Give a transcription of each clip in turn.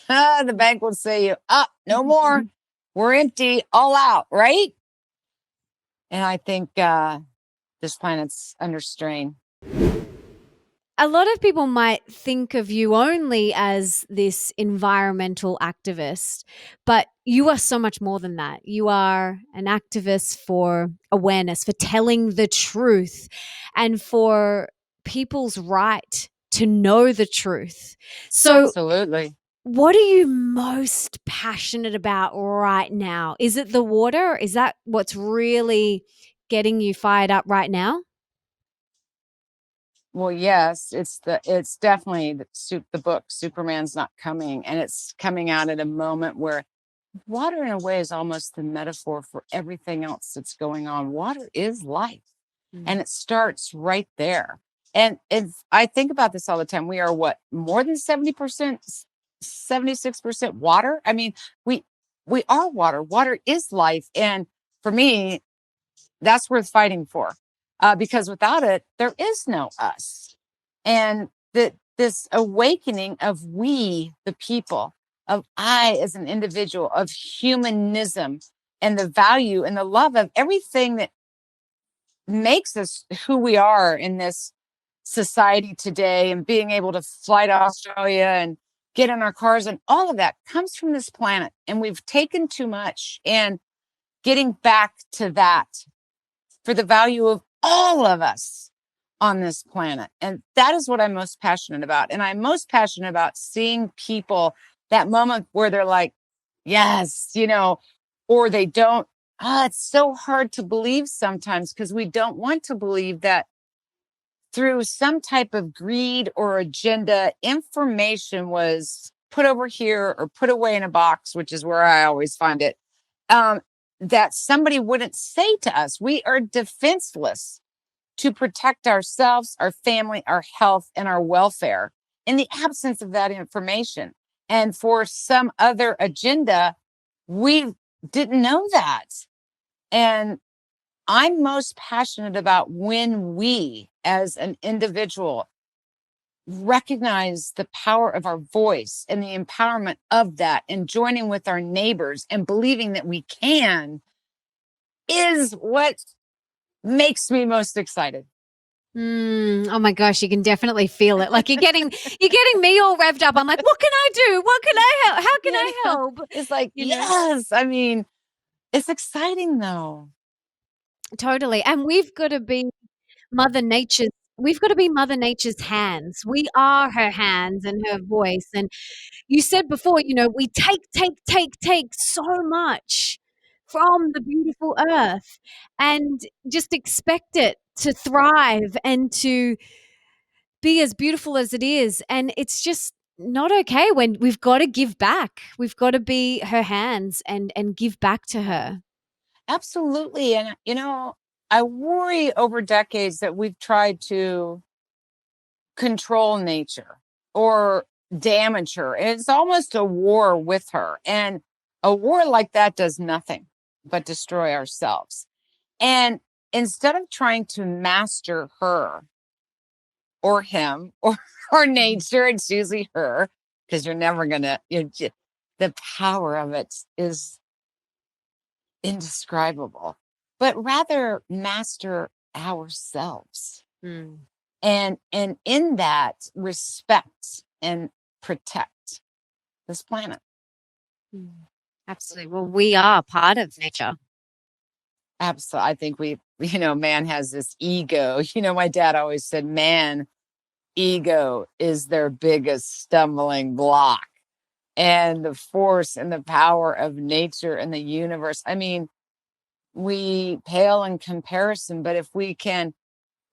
the bank will say, no more. We're empty, all out, right? And I think this planet's under strain. A lot of people might think of you only as this environmental activist, but you are so much more than that. You are an activist for awareness, for telling the truth, and for people's right to know the truth. So, Absolutely. what are you most passionate about right now? Is it the water? Is that what's really getting you fired up right now? Well, yes, it's definitely the book Superman's Not Coming, and it's coming out at a moment where water in a way is almost the metaphor for everything else that's going on. Water is life, and it starts right there. And I think about this all the time. We are what, more than 70%, 76% water. I mean, we are water. Water is life, and for me, that's worth fighting for, because without it, there is no us. And that this awakening of we, the people, of I as an individual, of humanism, and the value and the love of everything that makes us who we are in this society today, and being able to fly to Australia and get in our cars, and all of that comes from this planet. And we've taken too much, and getting back to that for the value of all of us on this planet. And that is what I'm most passionate about. And I'm most passionate about seeing people, that moment where they're like, yes, or they don't. It's so hard to believe sometimes, because we don't want to believe that through some type of greed or agenda, information was put over here or put away in a box, which is where I always find it, that somebody wouldn't say to us. We are defenseless to protect ourselves, our family, our health, and our welfare in the absence of that information. And for some other agenda, we didn't know that. And I'm most passionate about when we, as an individual, recognize the power of our voice and the empowerment of that, and joining with our neighbors and believing that we can, is what makes me most excited. Oh my gosh, you can definitely feel it. Like you're getting me all revved up. I'm like, what can I do? What can I help? How can I help? It's like, yes. I mean, it's exciting though. Totally. And we've got to be Mother Nature's hands. We are her hands and her voice. And you said before, we take so much from the beautiful earth, and just expect it to thrive and to be as beautiful as it is. And it's just not okay. When we've got to give back. We've got to be her hands and give back to her. Absolutely. And, I worry over decades that we've tried to control nature or damage her. And it's almost a war with her. And a war like that does nothing but destroy ourselves. And instead of trying to master her or him or nature, it's usually her, because you're never going to, the power of it is indescribable, but rather master ourselves. And in that, respect and protect this planet. Absolutely. Well, we are part of nature. Absolutely. I think man has this ego. My dad always said, man, ego is their biggest stumbling block. And the force and the power of nature and the universe. I mean, we pale in comparison, but if we can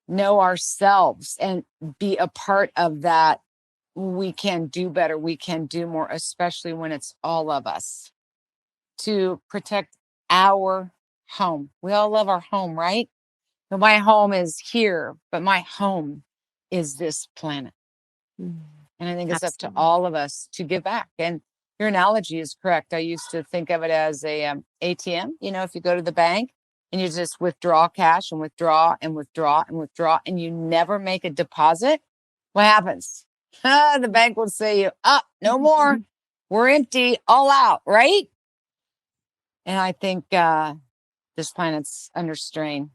know ourselves and be a part of that, we can do better. We can do more, especially when it's all of us, to protect our home. We all love our home, right? So my home is here, but my home is this planet. And I think it's up to all of us to give back. And your analogy is correct. I used to think of it as a ATM. If you go to the bank and you just withdraw cash and withdraw and withdraw and withdraw, and you never make a deposit, what happens? The bank will say, no more. We're empty, all out, right? And I think this planet's under strain.